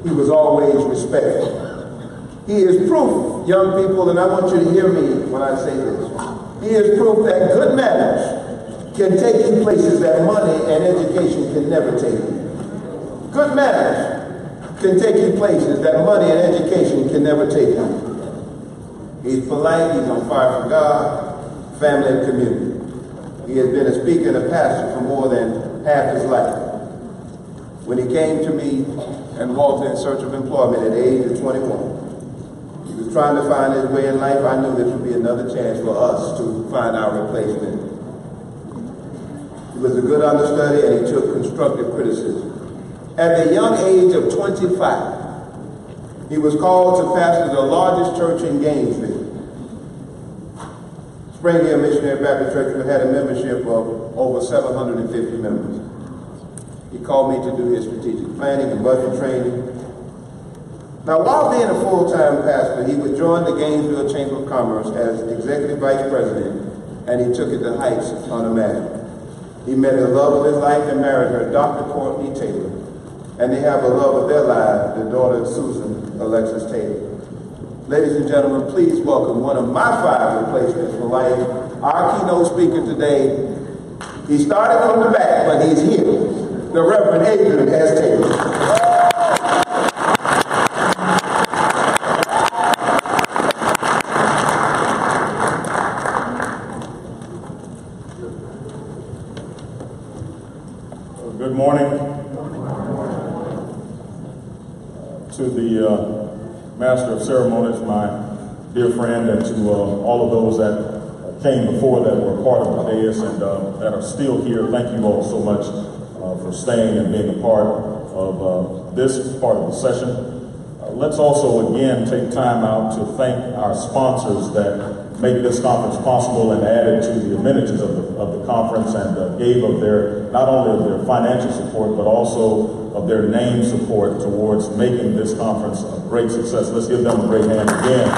He was always respectful. He is proof, young people, and I want you to hear me when I say this. He is proof that good manners can take you places that money and education can never take you. Good manners can take you places that money and education can never take you. He's polite, he's on fire for God, family and community. He has been a speaker and a pastor for more than half his life. When he came to me and walked in search of employment at the age of 21, he was trying to find his way in life. I knew this would be another chance for us to find our replacement. He was a good understudy and he took constructive criticism. At the young age of 25, he was called to pastor the largest church in Gainesville. Spring Hill Missionary Baptist Church had a membership of over 750 members. He called me to do his strategic planning and budget training. Now, while being a full-time pastor, he would join the Gainesville Chamber of Commerce as executive vice president, and he took it to heights unimaginable. He met the love of his life and married her, Dr. Courtney Taylor, and they have a love of their lives, their daughter Susan Alexis Taylor. Ladies and gentlemen, please welcome one of my 5 replacements for life, our keynote speaker today. He started from the back, but he's here, the Reverend Adrian S. Taylor. Good morning to the Master of Ceremonies, my dear friend, and to all of those that came before that were part of the dais and that are still here. Thank you all so much for staying and being a part of this part of the session. Let's also again take time out to thank our sponsors that make this conference possible and added to the amenities of the conference and gave of their, not only of their financial support, but also of their name support towards making this conference a great success. Let's give them a great hand again.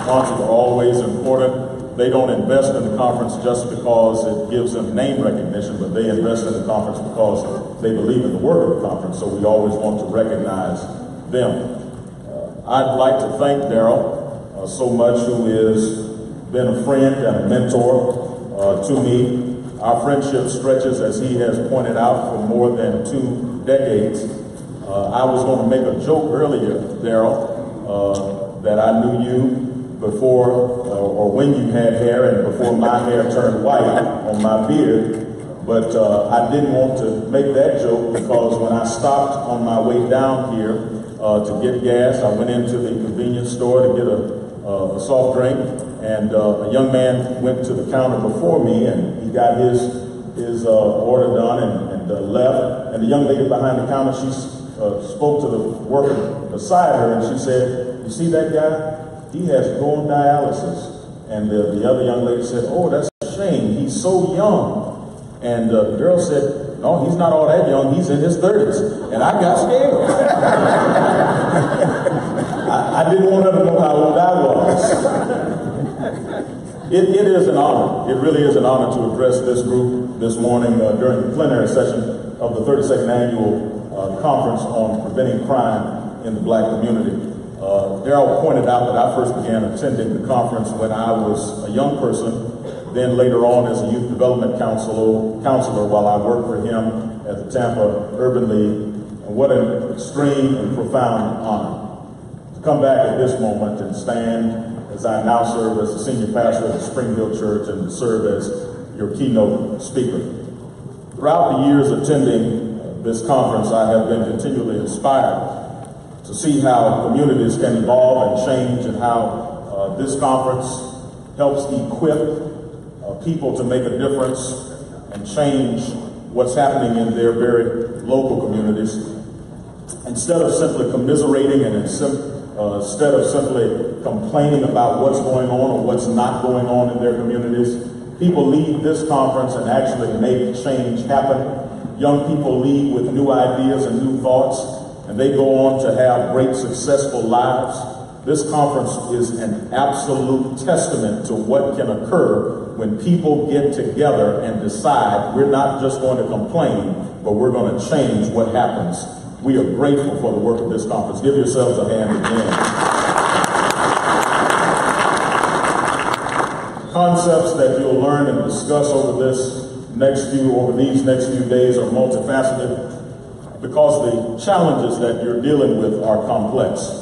Sponsors are always important. They don't invest in the conference just because it gives them name recognition, but they invest in the conference because they believe in the work of the conference, so we always want to recognize them. I'd like to thank Darrell so much, who has been a friend and a mentor to me. Our friendship stretches, as he has pointed out, for more than 2 decades. I was going to make a joke earlier, Darrell, that I knew you before or when you had hair and before my hair turned white on my beard. But I didn't want to make that joke because when I stopped on my way down here to get gas, I went into the convenience store to get a soft drink, and a young man went to the counter before me, and he got his order done and left. And the young lady behind the counter, she spoke to the worker beside her, and she said, "You see that guy? He has to go on dialysis." And the other young lady said, "Oh, that's a shame. He's so young." And the girl said, "No, he's not all that young. He's in his 30s. And I got scared. I didn't want her to know how old I was. It is an honor. It really is an honor to address this group this morning during the plenary session of the 32nd Annual Conference on Preventing Crime in the Black Community. Darrell pointed out that I first began attending the conference when I was a young person, then later on as a youth development counselor while I worked for him at the Tampa Urban League. And what an extreme and profound honor to come back at this moment and stand as I now serve as the senior pastor of the Spring Hill Church and serve as your keynote speaker. Throughout the years attending this conference, I have been continually inspired to see how communities can evolve and change, and how this conference helps equip people to make a difference and change what's happening in their very local communities. Instead of simply commiserating and instead of simply complaining about what's going on or what's not going on in their communities, people leave this conference and actually make change happen. Young people leave with new ideas and new thoughts, and they go on to have great, successful lives. This conference is an absolute testament to what can occur when people get together and decide we're not just going to complain, but we're going to change what happens. We are grateful for the work of this conference. Give yourselves a hand again. Concepts that you'll learn and discuss over these next few days are multifaceted because the challenges that you're dealing with are complex.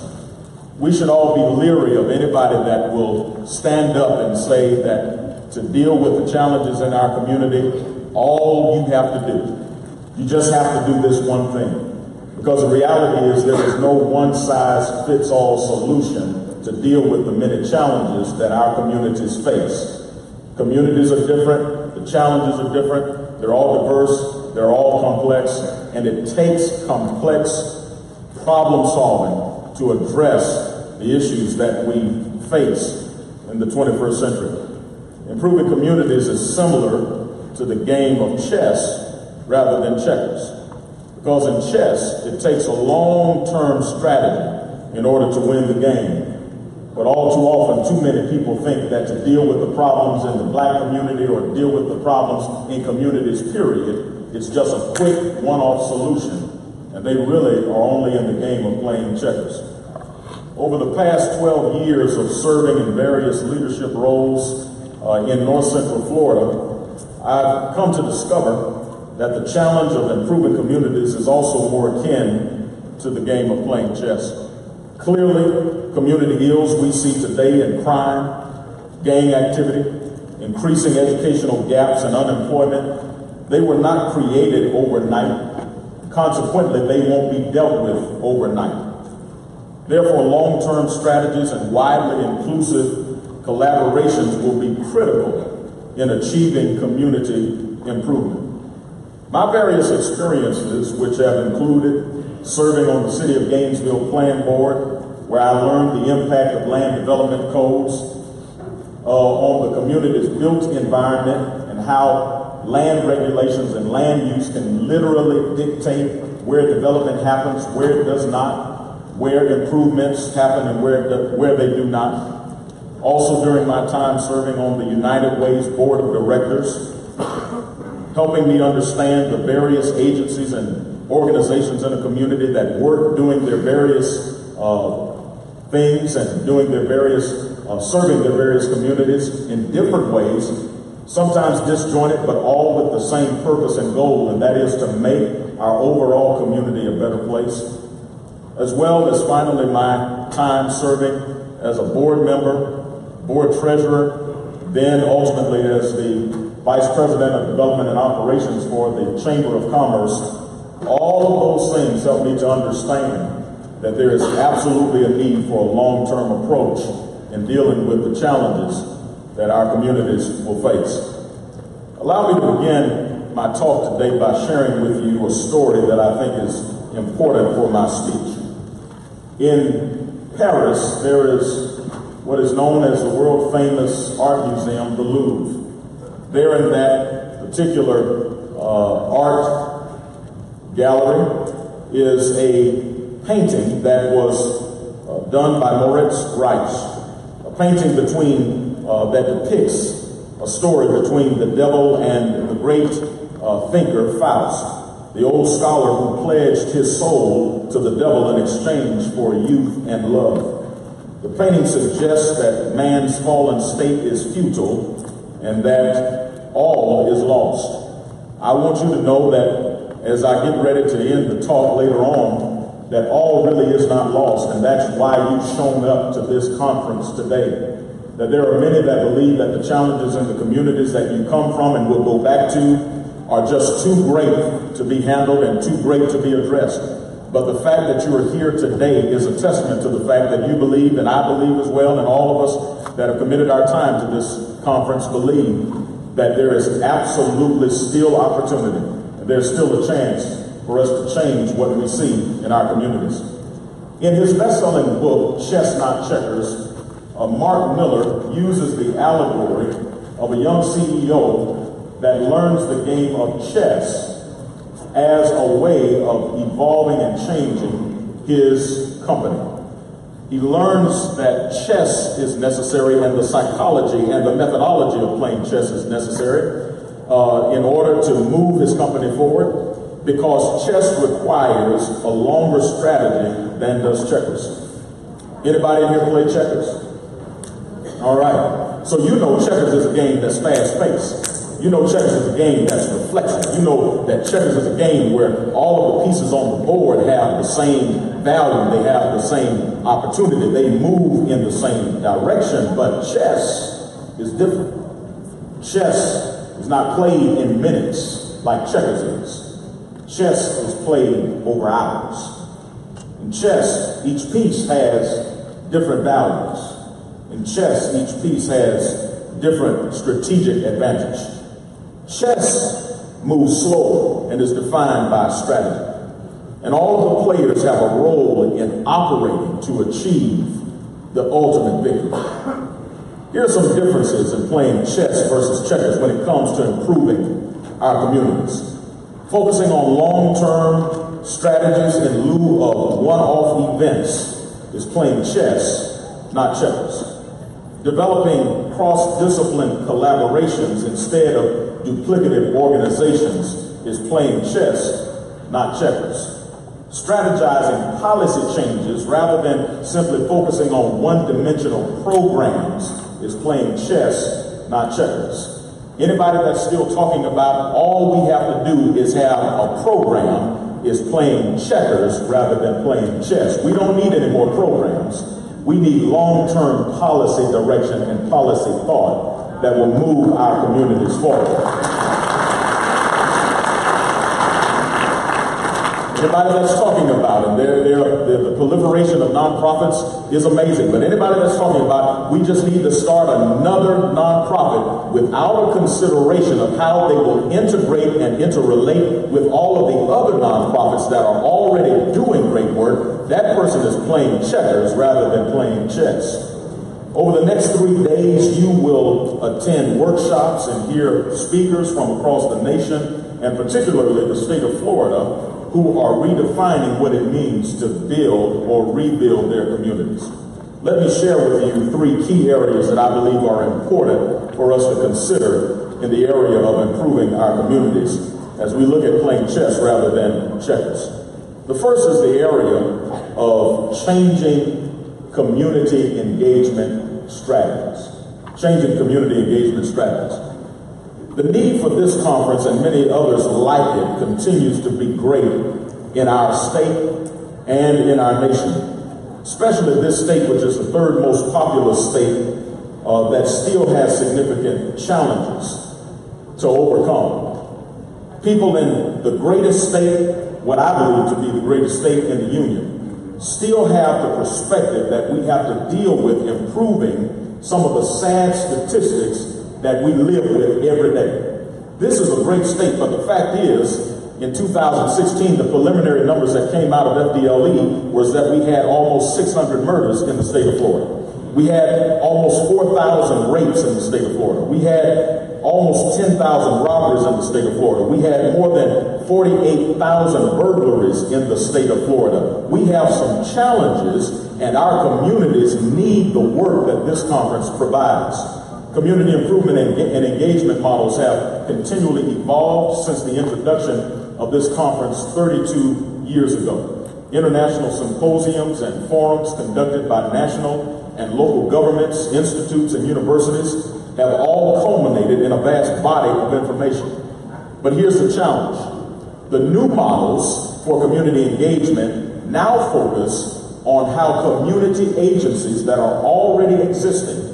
We should all be leery of anybody that will stand up and say that to deal with the challenges in our community, all you have to do, you just have to do this one thing. Because the reality is there is no one-size-fits-all solution to deal with the many challenges that our communities face. Communities are different, the challenges are different, they're all diverse, they're all complex, and it takes complex problem solving to address the issues that we face in the 21st century. Improving communities is similar to the game of chess rather than checkers. Because in chess, it takes a long-term strategy in order to win the game. But all too often, too many people think that to deal with the problems in the black community or deal with the problems in communities, period, it's just a quick one-off solution. And they really are only in the game of playing checkers. Over the past 12 years of serving in various leadership roles in North Central Florida, I've come to discover that the challenge of improving communities is also more akin to the game of playing chess. Clearly, community ills we see today in crime, gang activity, increasing educational gaps and unemployment, they were not created overnight. Consequently, they won't be dealt with overnight. Therefore, long-term strategies and widely inclusive collaborations will be critical in achieving community improvement. My various experiences, which have included serving on the City of Gainesville Plan Board, where I learned the impact of land development codes on the community's built environment and how land regulations and land use can literally dictate where development happens, where it does not, where improvements happen and where they do not. Also during my time serving on the United Way's Board of Directors, helping me understand the various agencies and organizations in a community that work doing their various things and doing their various, serving their various communities in different ways, sometimes disjointed, but all with the same purpose and goal, and that is to make our overall community a better place. As well as finally my time serving as a board member, board treasurer, then ultimately as the Vice President of Development and Operations for the Chamber of Commerce. All of those things help me to understand that there is absolutely a need for a long-term approach in dealing with the challenges that our communities will face. Allow me to begin my talk today by sharing with you a story that I think is important for my speech. In Paris, there is what is known as the world-famous art museum, the Louvre. There in that particular art gallery is a painting that was done by Moritz Reich, a painting that depicts a story between the devil and the great thinker Faust, the old scholar who pledged his soul to the devil in exchange for youth and love. The painting suggests that man's fallen state is futile and that all is lost. I want you to know that as I get ready to end the talk later on, that all really is not lost, and that's why you've shown up to this conference today. That there are many that believe that the challenges in the communities that you come from and will go back to are just too great to be handled and too great to be addressed. But the fact that you are here today is a testament to the fact that you believe, and I believe as well, and all of us that have committed our time to this conference believe that there is absolutely still opportunity. There's still a chance for us to change what we see in our communities. In his best-selling book, Chestnut Checkers, Mark Miller uses the allegory of a young CEO that learns the game of chess as a way of evolving and changing his company. He learns that chess is necessary and the psychology and the methodology of playing chess is necessary in order to move his company forward, because chess requires a longer strategy than does checkers. Anybody in here play checkers? All right. So you know checkers is a game that's fast-paced. You know checkers is a game that's reflexive. You know that checkers is a game where all of the pieces on the board have the same value. They have the same opportunity. They move in the same direction. But chess is different. Chess is not played in minutes like checkers is. Chess is played over hours. In chess, each piece has different values. In chess, each piece has different strategic advantage. Chess moves slowly and is defined by strategy. And all of the players have a role in operating to achieve the ultimate victory. Here are some differences in playing chess versus checkers when it comes to improving our communities. Focusing on long-term strategies in lieu of one-off events is playing chess, not checkers. Developing cross-discipline collaborations instead of duplicative organizations is playing chess, not checkers. Strategizing policy changes rather than simply focusing on one-dimensional programs is playing chess, not checkers. Anybody that's still talking about all we have to do is have a program is playing checkers rather than playing chess. We don't need any more programs. We need long-term policy direction and policy thought that will move our communities forward. Anybody that's talking about it, the proliferation of nonprofits is amazing, but anybody that's talking about we just need to start another nonprofit without a consideration of how they will integrate and interrelate with all of the other nonprofits that are already doing great work, that person is playing checkers rather than playing chess. Over the next 3 days, you will attend workshops and hear speakers from across the nation, and particularly the state of Florida, who are redefining what it means to build or rebuild their communities. Let me share with you 3 key areas that I believe are important for us to consider in the area of improving our communities as we look at playing chess rather than checkers. The first is the area of changing community engagement strategies. Changing community engagement strategies. The need for this conference and many others like it continues to be great in our state and in our nation, especially this state, which is the 3rd most populous state that still has significant challenges to overcome. People in the greatest state, what I believe to be the greatest state in the union, still have the perspective that we have to deal with improving some of the sad statistics that we live with every day. This is a great state, but the fact is, in 2016, the preliminary numbers that came out of FDLE was that we had almost 600 murders in the state of Florida. We had almost 4,000 rapes in the state of Florida. We had almost 10,000 robberies in the state of Florida. We had more than 48,000 burglaries in the state of Florida. We have some challenges, and our communities need the work that this conference provides. Community improvement and engagement models have continually evolved since the introduction of this conference 32 years ago. International symposiums and forums conducted by national and local governments, institutes, and universities have all culminated in a vast body of information. But here's the challenge. The new models for community engagement now focus on how community agencies that are already existing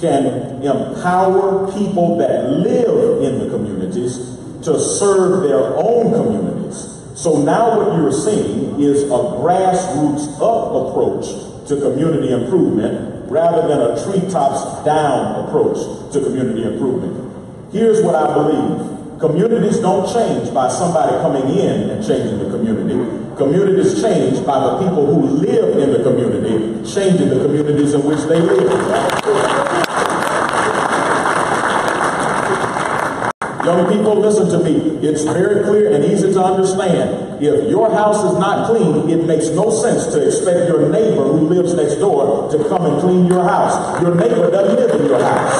can empower people that live in the communities to serve their own communities. So now what you're seeing is a grassroots up approach to community improvement rather than a treetops down approach to community improvement. Here's what I believe. Communities don't change by somebody coming in and changing the community. Communities change by the people who live in the community, changing the communities in which they live. Young people, listen to me. It's very clear and easy to understand. If your house is not clean, it makes no sense to expect your neighbor who lives next door to come and clean your house. Your neighbor doesn't live in your house.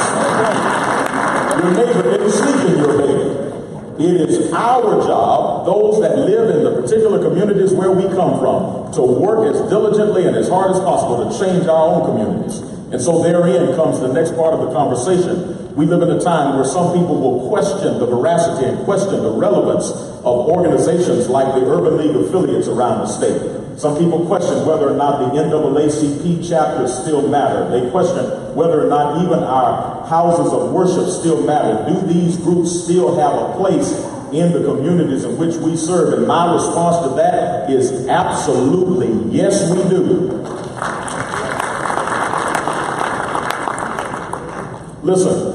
Your neighbor didn't sleep in your bed. It is our job, those that live in the particular communities where we come from, to work as diligently and as hard as possible to change our own communities. And so therein comes the next part of the conversation. We live in a time where some people will question the veracity and question the relevance of organizations like the Urban League affiliates around the state. Some people question whether or not the NAACP chapters still matter. They question whether or not even our houses of worship still matter. Do these groups still have a place in the communities in which we serve? And my response to that is absolutely yes, we do. Listen,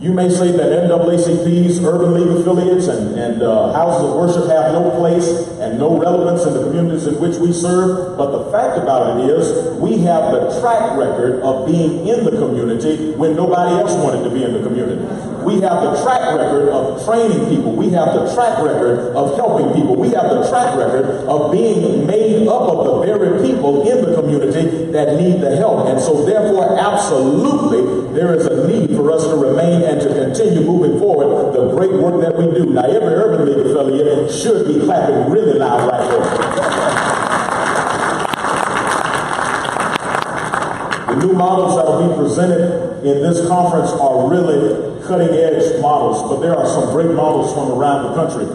you may say that NAACP's Urban League affiliates and houses of worship have no place and no relevance in the communities in which we serve, but the fact about it is we have the track record of being in the community when nobody else wanted to be in the community. We have the track record of training people. We have the track record of helping people. We have the track record of being made up of the very people in the community that need the help. And so therefore, absolutely, there is a need for us to remain and to continue moving forward the great work that we do. Now, every Urban League affiliate should be clapping really loud right there. The new models that will be presented in this conference are really cutting-edge models, but there are some great models from around the country.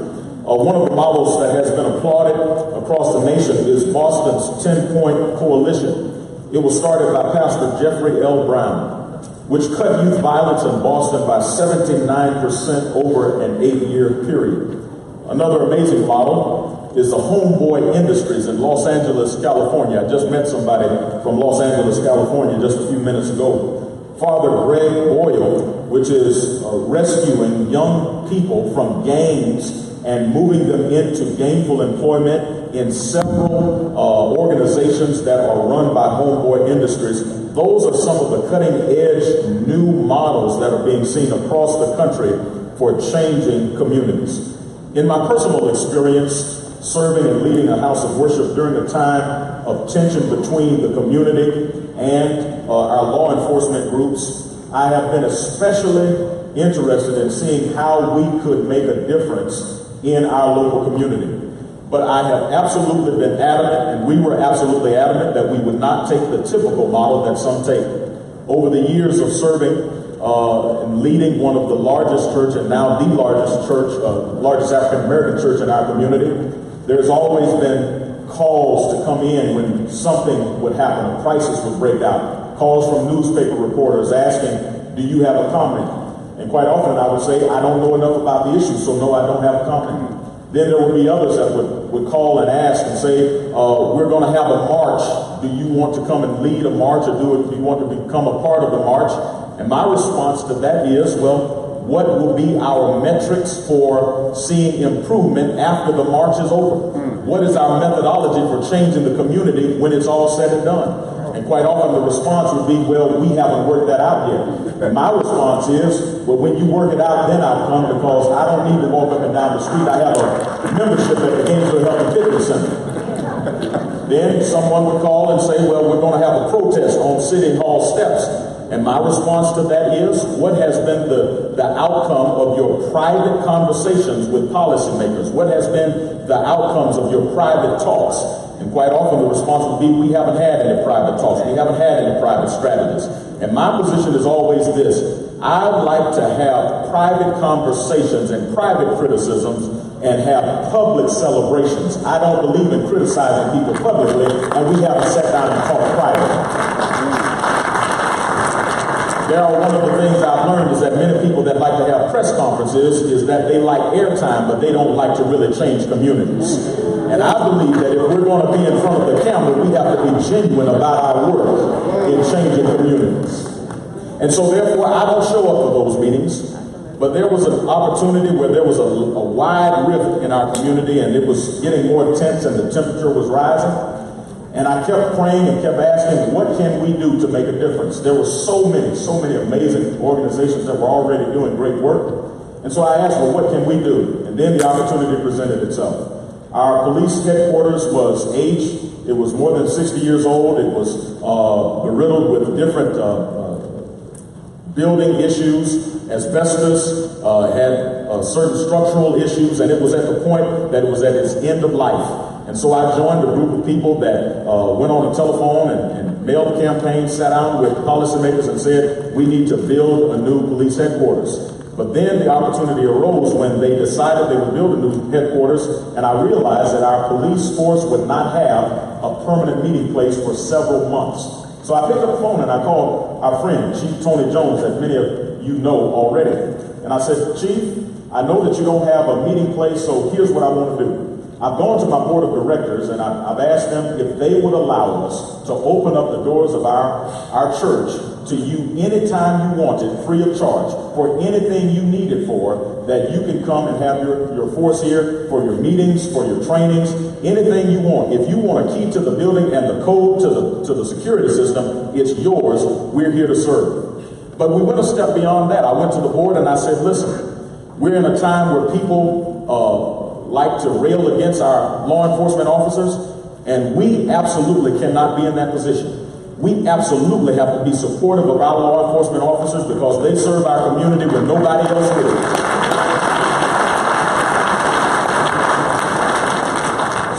One of the models that has been applauded across the nation is Boston's 10-Point Coalition. It was started by Pastor Jeffrey L. Brown, which cut youth violence in Boston by 79% over an 8-year period. Another amazing model is the Homeboy Industries in Los Angeles, California. I just met somebody from Los Angeles, California just a few minutes ago. Father Greg Boyle, which is rescuing young people from gangs and moving them into gainful employment in several organizations that are run by Homeboy Industries. Those are some of the cutting-edge new models that are being seen across the country for changing communities. In my personal experience, serving and leading a house of worship during a time of tension between the community and our law enforcement groups, I have been especially interested in seeing how we could make a difference in our local community. But I have absolutely been adamant, and we were absolutely adamant, that we would not take the typical model that some take. Over the years of serving and leading one of the largest church and now the largest church, largest African-American church in our community, there's always been calls to come in when something would happen, a crisis would break out. Calls from newspaper reporters asking, do you have a comment? And quite often I would say, I don't know enough about the issue, so no, I don't have a comment. Then there would be others that would call and ask and say, we're going to have a march. Do you want to come and lead a march, or do you want to become a part of the march? And my response to that is, well, what will be our metrics for seeing improvement after the march is over? What is our methodology for changing the community when it's all said and done? And quite often the response would be, well, we haven't worked that out yet. And my response is, well, when you work it out, then I'll come, because I don't need to walk up and down the street. I have a membership at the Gainesville Health and Fitness Center. Then someone would call and say, well, we're going to have a protest on City Hall steps. And my response to that is, what has been the outcome of your private conversations with policymakers? What has been the outcomes of your private talks? And quite often the response would be, we haven't had any private talks. We haven't had any private strategies. And my position is always this: I'd like to have private conversations and private criticisms and have public celebrations. I don't believe in criticizing people publicly, and we haven't sat down and talked privately. One of the things I've learned is that many people that like to have press conferences is that they like airtime, but they don't like to really change communities. And I believe that if we're going to be in front of the camera, we have to be genuine about our work in changing communities. And so therefore, I don't show up for those meetings. But there was an opportunity where there was a wide rift in our community, and it was getting more intense and the temperature was rising. And I kept praying and kept asking, what can we do to make a difference? There were so many amazing organizations that were already doing great work. And And so I asked, well, what can we do? And then the opportunity presented itself. Our police headquarters was aged. It was more than 60 years old. It was riddled with different building issues, asbestos, had certain structural issues, and it was at the point that it was at its end of life. And so I joined a group of people that went on a telephone and mailed a campaign, sat down with policymakers and said, we need to build a new police headquarters. But then the opportunity arose when they decided they would build a new headquarters, and I realized that our police force would not have a permanent meeting place for several months. So I picked up the phone and I called our friend, Chief Tony Jones, that many of you know already. And I said, Chief, I know that you don't have a meeting place, so here's what I want to do. I've gone to my board of directors and I've asked them if they would allow us to open up the doors of our church to you anytime you wanted, free of charge, for anything you need it for, that you can come and have your force here for your meetings, for your trainings, anything you want. If you want a key to the building and the code to the security system, it's yours. We're here to serve. But we went a step beyond that. I went to the board and I said, listen, we're in a time where people like to rail against our law enforcement officers, and we absolutely cannot be in that position. We absolutely have to be supportive of our law enforcement officers because they serve our community when nobody else will.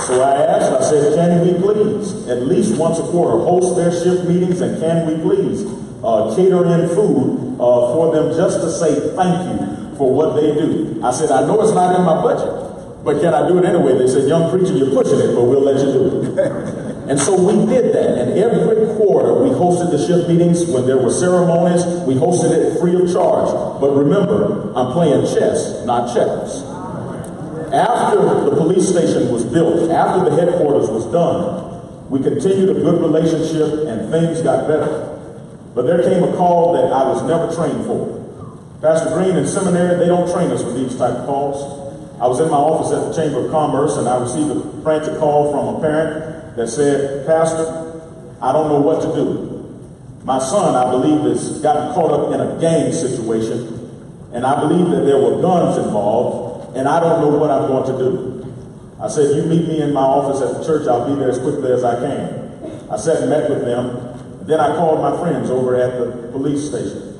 So I asked, I said, can we please, at least once a quarter, host their shift meetings, and can we please cater in food for them just to say thank you for what they do? I said, I know it's not in my budget, but can I do it anyway? They said, young preacher, you're pushing it, but we'll let you do it. And so we did that, and every quarter we hosted the shift meetings. When there were ceremonies, we hosted it free of charge. But remember, I'm playing chess, not checkers. After the police station was built, after the headquarters was done, we continued a good relationship and things got better. But there came a call that I was never trained for. Pastor Green in seminary, they don't train us for these type of calls. I was in my office at the Chamber of Commerce and I received a frantic call from a parent that said, Pastor, I don't know what to do. My son, I believe, has gotten caught up in a gang situation, and I believe that there were guns involved, and I don't know what I'm going to do. I said, you meet me in my office at the church, I'll be there as quickly as I can. I sat and met with them. Then I called my friends over at the police station,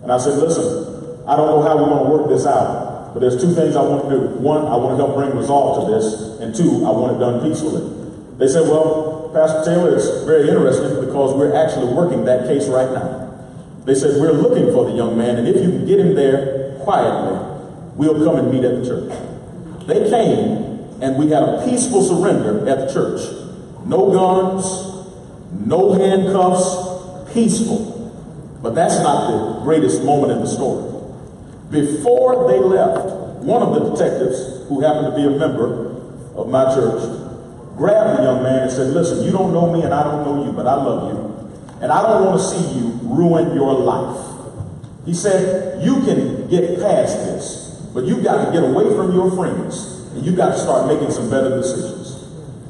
and I said, listen, I don't know how we're going to work this out, but there's two things I want to do. One, I want to help bring resolve to this, and two, I want it done peacefully. They said, well, Pastor Taylor, it's very interesting because we're actually working that case right now. They said, we're looking for the young man, and if you can get him there quietly, we'll come and meet at the church. They came, and we had a peaceful surrender at the church. No guns, no handcuffs, peaceful. But that's not the greatest moment in the story. Before they left, one of the detectives, who happened to be a member of my church, grabbed the young man and said, listen, you don't know me and I don't know you, but I love you. And I don't want to see you ruin your life. He said, you can get past this, but you've got to get away from your friends and you've got to start making some better decisions.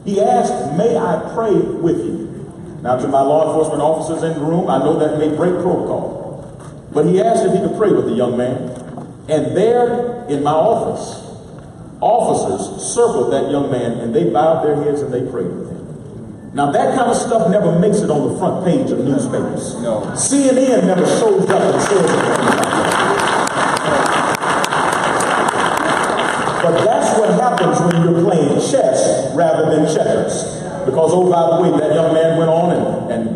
He asked, may I pray with you? Now, to my law enforcement officers in the room, I know that may break protocol. But he asked if he could pray with the young man. And there in my office, officers circled that young man and they bowed their heads and they prayed with him. Now that kind of stuff never makes it on the front page of newspapers. No. CNN never shows up and says it. But that's what happens when you're playing chess rather than checkers. Because, oh, by the way, that young man went on and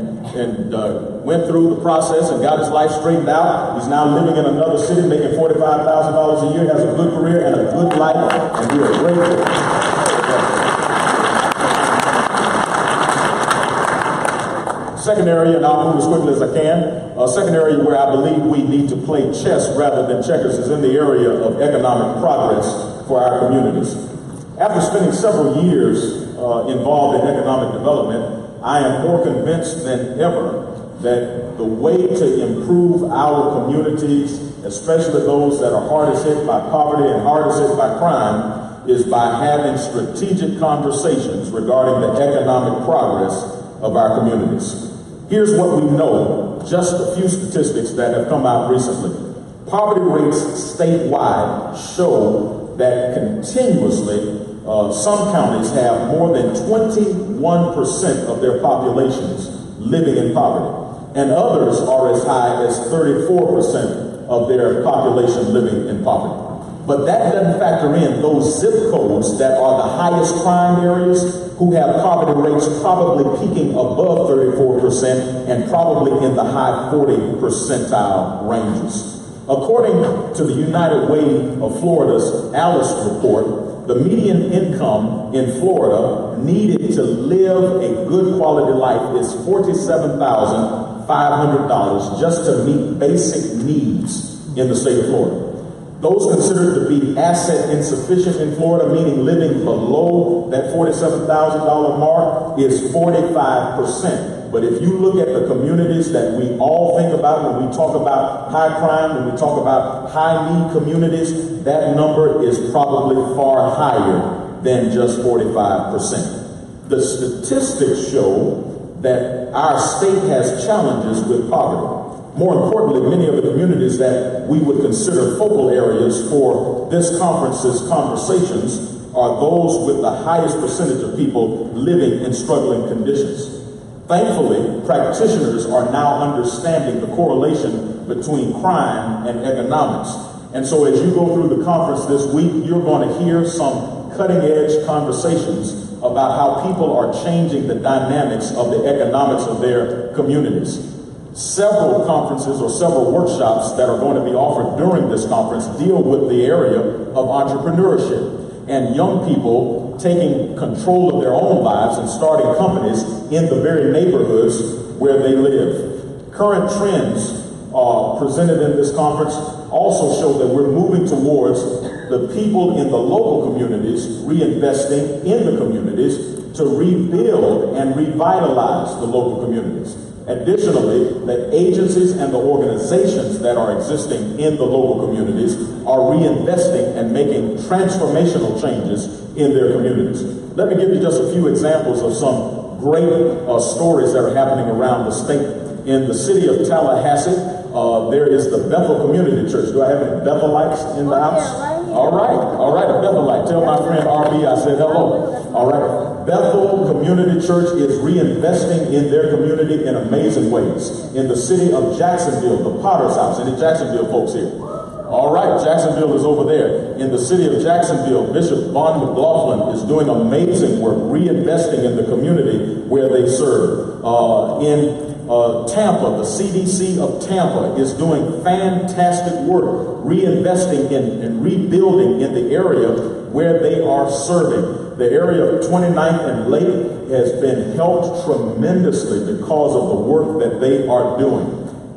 went through the process and got his life straightened out. He's now living in another city, making $45,000 a year, has a good career and a good life, and we are grateful. Second area, and I'll move as quickly as I can. Second area where I believe we need to play chess rather than checkers is in the area of economic progress for our communities. After spending several years involved in economic development, I am more convinced than ever that the way to improve our communities, especially those that are hardest hit by poverty and hardest hit by crime, is by having strategic conversations regarding the economic progress of our communities. Here's what we know, just a few statistics that have come out recently. Poverty rates statewide show that continuously some counties have more than 21% of their populations living in poverty, and others are as high as 34% of their population living in poverty. But that doesn't factor in those zip codes that are the highest crime areas, who have poverty rates probably peaking above 34% and probably in the high 40 percentile ranges. According to the United Way of Florida's Alice report, the median income in Florida needed to live a good quality life is $47,500 just to meet basic needs in the state of Florida. Those considered to be asset insufficient in Florida, meaning living below that $47,000 mark, is 45%. But if you look at the communities that we all think about when we talk about high crime, when we talk about high need communities, that number is probably far higher than just 45%. The statistics show that our state has challenges with poverty. More importantly, many of the communities that we would consider focal areas for this conference's conversations are those with the highest percentage of people living in struggling conditions. Thankfully, practitioners are now understanding the correlation between crime and economics. And so as you go through the conference this week, you're going to hear some cutting-edge conversations about how people are changing the dynamics of the economics of their communities. Several conferences or several workshops that are going to be offered during this conference deal with the area of entrepreneurship and young people taking control of their own lives and starting companies in the very neighborhoods where they live. Current trends presented in this conference also show that we're moving towards the people in the local communities reinvesting in the communities to rebuild and revitalize the local communities. Additionally, the agencies and the organizations that are existing in the local communities are reinvesting and making transformational changes in their communities. Let me give you just a few examples of some great stories that are happening around the state. In the city of Tallahassee, there is the Bethel Community Church. Do I have any Bethelites in the house? All right, a Bethelite. Tell my friend RB I said hello. All right. Bethel Community Church is reinvesting in their community in amazing ways. In the city of Jacksonville, the Potter's House. Any Jacksonville folks here? All right, Jacksonville is over there. In the city of Jacksonville, Bishop Von McLaughlin is doing amazing work, reinvesting in the community where they serve. In Tampa, the CDC of Tampa is doing fantastic work, reinvesting in and rebuilding in the area where they are serving. The area of 29th and Lake has been helped tremendously because of the work that they are doing.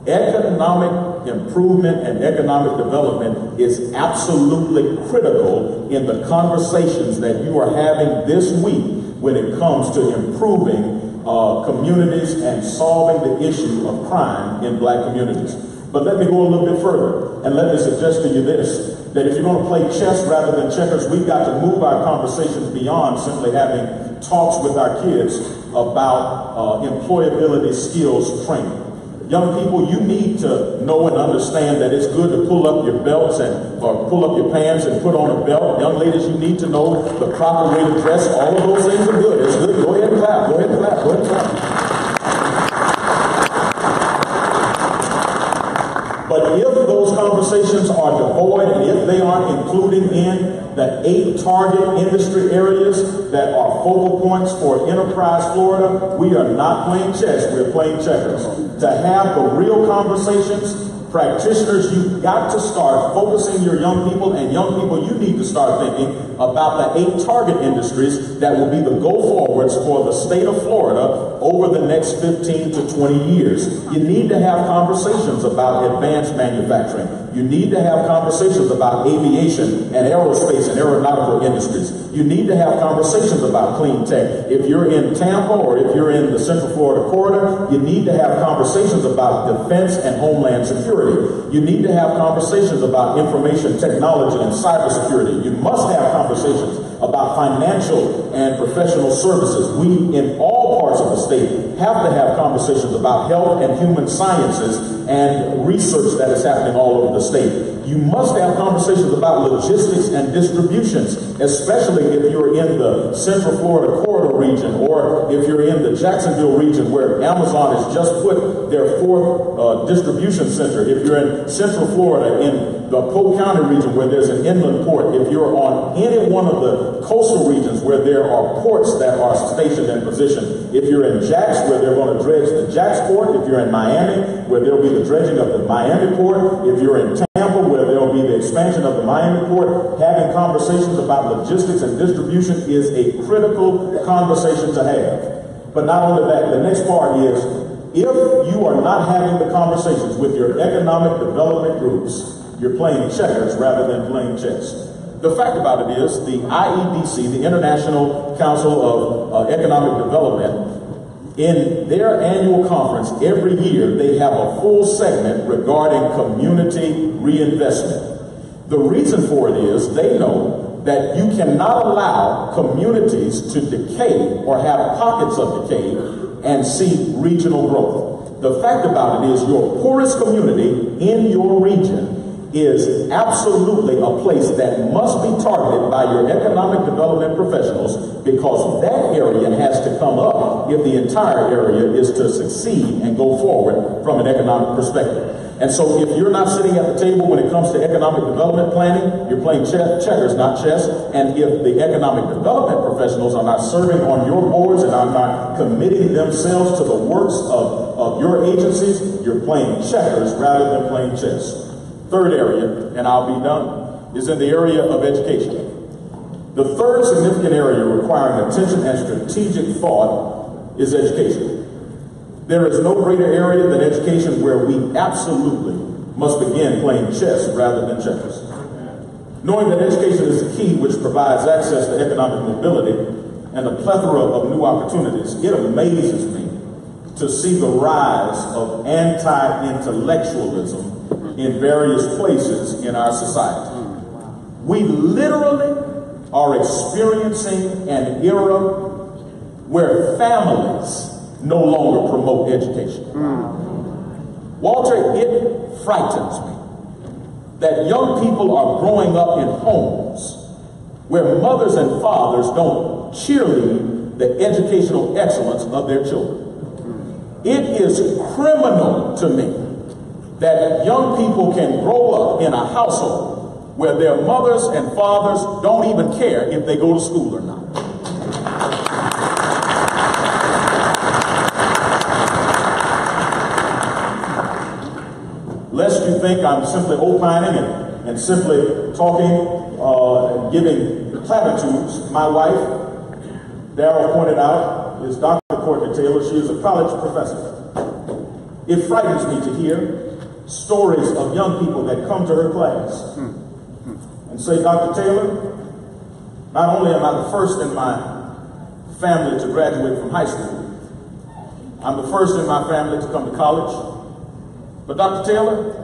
Economic improvement and economic development is absolutely critical in the conversations that you are having this week when it comes to improving communities and solving the issue of crime in black communities. But let me go a little bit further and let me suggest to you this, that if you're going to play chess rather than checkers, we've got to move our conversations beyond simply having talks with our kids about employability skills training. Young people, you need to know and understand that it's good to pull up your belts or pull up your pants and put on a belt. Young ladies, you need to know the proper way to dress. All of those things are good. It's good. Go ahead and clap. Go ahead and clap. Go ahead and clap. But if those conversations are devoid and if they aren't included in the 8 target industry areas that are focal points for Enterprise Florida, we are not playing chess, we're playing checkers. To have the real conversations, practitioners, you've got to start focusing your young people, and young people, you need to start thinking about the 8 target industries that will be the go-forwards for the state of Florida over the next 15 to 20 years. You need to have conversations about advanced manufacturing. You need to have conversations about aviation and aerospace and aeronautical industries. You need to have conversations about clean tech. If you're in Tampa or if you're in the Central Florida corridor, you need to have conversations about defense and homeland security. You need to have conversations about information technology and cybersecurity. You must have conversations about financial and professional services. We, in all parts of the state, have to have conversations about health and human sciences and research that is happening all over the state. You must have conversations about logistics and distributions, especially if you're in the Central Florida corridor region, or if you're in the Jacksonville region where Amazon has just put their fourth distribution center. If you're in Central Florida, in the Polk County region where there's an inland port, if you're on any one of the coastal regions where there are ports that are stationed in position, if you're in Jax where they're going to dredge the Jax port, if you're in Miami where there'll be the dredging of the Miami port, if you're in Tampa where there'll be the expansion of the Miami port, having conversations about logistics and distribution is a critical conversation to have. But not only that, the next part is, if you are not having the conversations with your economic development groups, you're playing checkers rather than playing chess. The fact about it is, the IEDC, the International Council of Economic Development, in their annual conference every year, they have a full segment regarding community reinvestment. The reason for it is they know that you cannot allow communities to decay or have pockets of decay and see regional growth. The fact about it is, your poorest community in your region is absolutely a place that must be targeted by your economic development professionals, because that area has to come up if the entire area is to succeed and go forward from an economic perspective. And so if you're not sitting at the table when it comes to economic development planning, you're playing checkers, not chess. And if the economic development professionals are not serving on your boards and are not committing themselves to the works of your agencies, you're playing checkers rather than playing chess. Third area, and I'll be done, is in the area of education. The third significant area requiring attention and strategic thought is education. There is no greater area than education where we absolutely must begin playing chess rather than checkers. Knowing that education is the key which provides access to economic mobility and a plethora of new opportunities, it amazes me to see the rise of anti-intellectualism in various places in our society. We literally are experiencing an era where families no longer promote education. Walter, it frightens me that young people are growing up in homes where mothers and fathers don't cheerlead the educational excellence of their children. It is criminal to me that young people can grow up in a household where their mothers and fathers don't even care if they go to school or not. Lest you think I'm simply opining and simply talking, giving platitudes, my wife, Darryl pointed out, is Dr. Courtney Taylor. She is a college professor. It frightens me to hear stories of young people that come to her class and say, Dr. Taylor, not only am I the first in my family to graduate from high school, I'm the first in my family to come to college, but Dr. Taylor,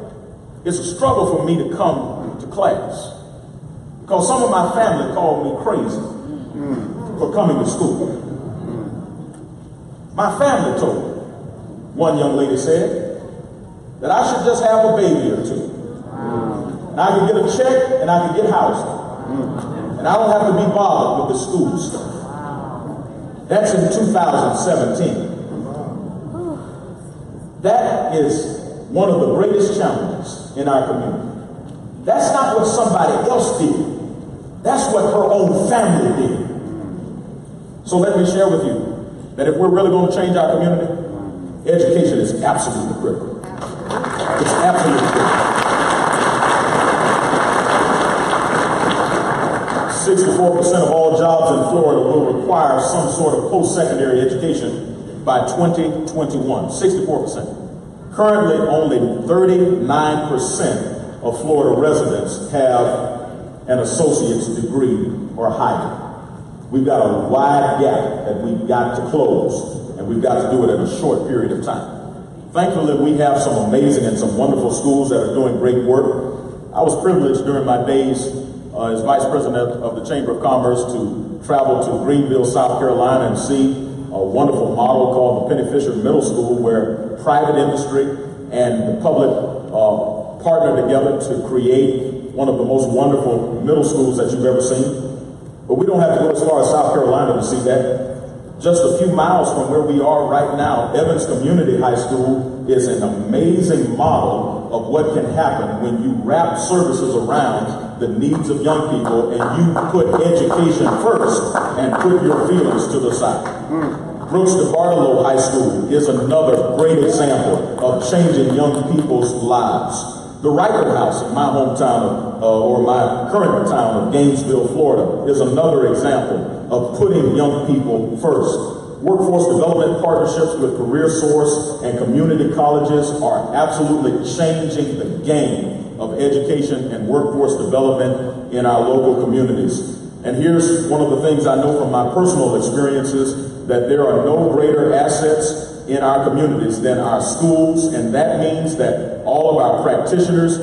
it's a struggle for me to come to class because some of my family called me crazy for coming to school. My family told me, one young lady said, that I should just have a baby or two. And I can get a check and I can get housing. And I don't have to be bothered with the school stuff. That's in 2017. That is one of the greatest challenges in our community. That's not what somebody else did. That's what her own family did. So let me share with you that if we're really going to change our community, education is absolutely critical. It's absolutely critical. 64% of all jobs in Florida will require some sort of post-secondary education by 2021. 64%. Currently, only 39% of Florida residents have an associate's degree or higher. We've got a wide gap that we've got to close, and we've got to do it in a short period of time. Thankfully, we have some amazing and some wonderful schools that are doing great work. I was privileged during my days as Vice President of the Chamber of Commerce to travel to Greenville, South Carolina, and see a wonderful model called the Penny Fisher Middle School, where private industry and the public partner together to create one of the most wonderful middle schools that you've ever seen. But we don't have to go as far as South Carolina to see that. Just a few miles from where we are right now, Evans Community High School is an amazing model of what can happen when you wrap services around the needs of young people and you put education first and put your feelings to the side. Brooks DeBartolo High School is another great example of changing young people's lives. The Riker House in my hometown, or my current town of Gainesville, Florida, is another example of putting young people first. Workforce development partnerships with Career Source and community colleges are absolutely changing the game of education and workforce development in our local communities. And here's one of the things I know from my personal experiences, that there are no greater assets in our communities than our schools, and that means that all of our practitioners,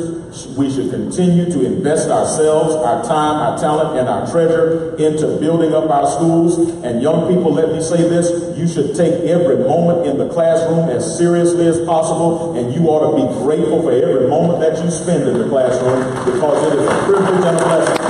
we should continue to invest ourselves, our time, our talent, and our treasure into building up our schools. And young people, let me say this, you should take every moment in the classroom as seriously as possible, and you ought to be grateful for every moment that you spend in the classroom, because it is a privilege and a blessing.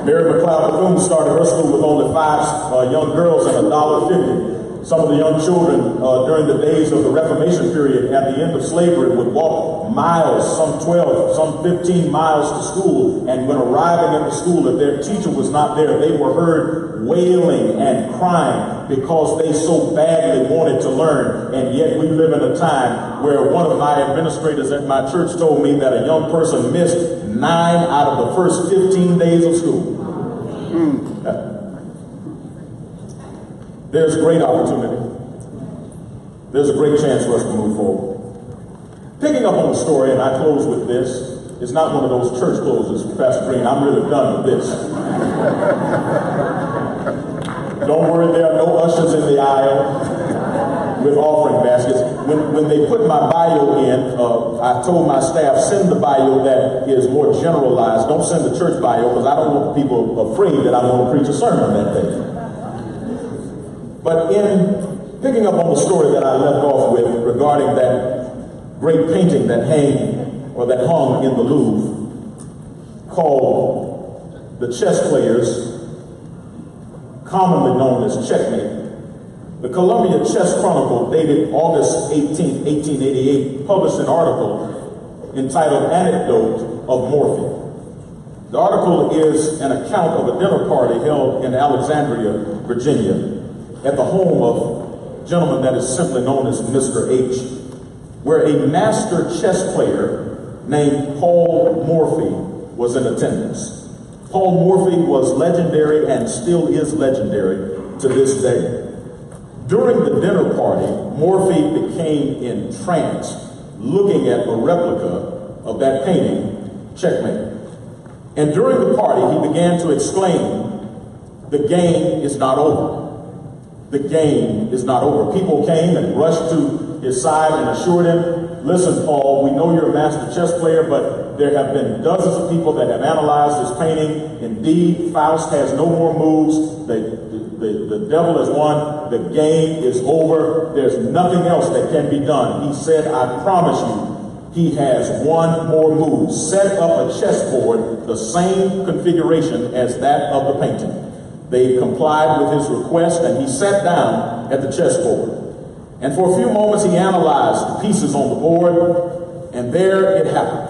Mary McLeod Bethune started her school with only 5 young girls and $1.50. Some of the young children during the days of the Reformation period at the end of slavery would walk miles, some 12, some 15 miles to school, and when arriving at the school, if their teacher was not there, they were heard wailing and crying because they so badly wanted to learn. And yet we live in a time where one of my administrators at my church told me that a young person missed 9 out of the first 15 days of school. There's great opportunity. There's a great chance for us to move forward. Picking up on the story, and I close with this, it's not one of those church closes, Pastor Green. I'm really done with this. Don't worry, there are no ushers in the aisle with offering baskets. When they put my bio in, I told my staff, send the bio that is more generalized. Don't send the church bio, because I don't want people afraid that I'm going to preach a sermon that day. But in picking up on the story that I left off with regarding that great painting that hung in the Louvre, called The Chess Players, commonly known as Checkmate, the Columbia Chess Chronicle, dated August 18, 1888, published an article entitled Anecdote of Morphy. The article is an account of a dinner party held in Alexandria, Virginia, at the home of a gentleman that is simply known as Mr. H, where a master chess player named Paul Morphy was in attendance. Paul Morphy was legendary and still is legendary to this day. During the dinner party, Morphy became entranced looking at a replica of that painting, Checkmate. And during the party, he began to exclaim, "The game is not over. The game is not over." People came and rushed to his side and assured him, "Listen, Paul, we know you're a master chess player, but there have been dozens of people that have analyzed this painting. Indeed, Faust has no more moves. The devil has won. The game is over. There's nothing else that can be done." He said, "I promise you, he has one more move. Set up a chessboard, the same configuration as that of the painting." They complied with his request, and he sat down at the chessboard. And for a few moments, he analyzed the pieces on the board, and there it happened.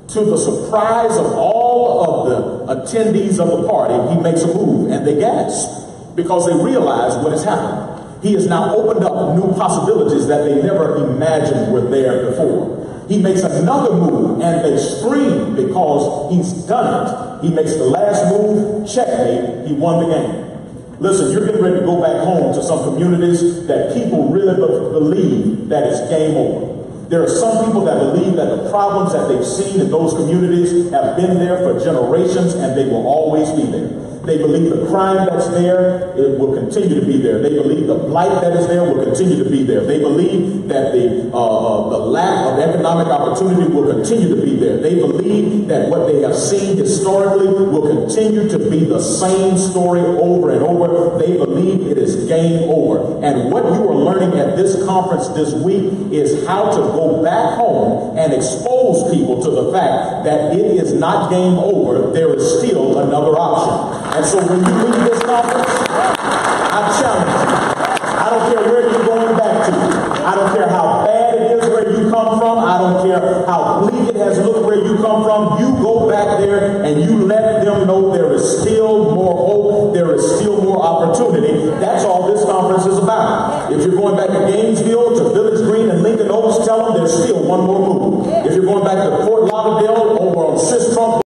To the surprise of all of the attendees of the party, he makes a move, and they gasp because they realize what has happened. He has now opened up new possibilities that they never imagined were there before. He makes another move, and they scream because he's done it. He makes the last move, checkmate, he won the game. Listen, you're getting ready to go back home to some communities that people really believe that it's game over. There are some people that believe that the problems that they've seen in those communities have been there for generations, and they will always be there. They believe the crime that's there, it will continue to be there. They believe the blight that is there will continue to be there. They believe that the lack of economic opportunity will continue to be there. They believe that what they have seen historically will continue to be the same story over and over. They believe it is game over. And what you are learning at this conference this week is how to go back home and expose people to the fact that it is not game over. There is still another option. And so when you leave this conference, I challenge you. I don't care where you're going back to. I don't care how bad it is where you come from. I don't care how bleak it has looked where you come from. You go back there and you let them know there is still more hope. There is still more opportunity. That's all this conference is about. If you're going back to Gainesville, to Village Green and Lincoln Oaks, tell them there's still one more move. If you're going back to Fort Lauderdale over on Sis Trump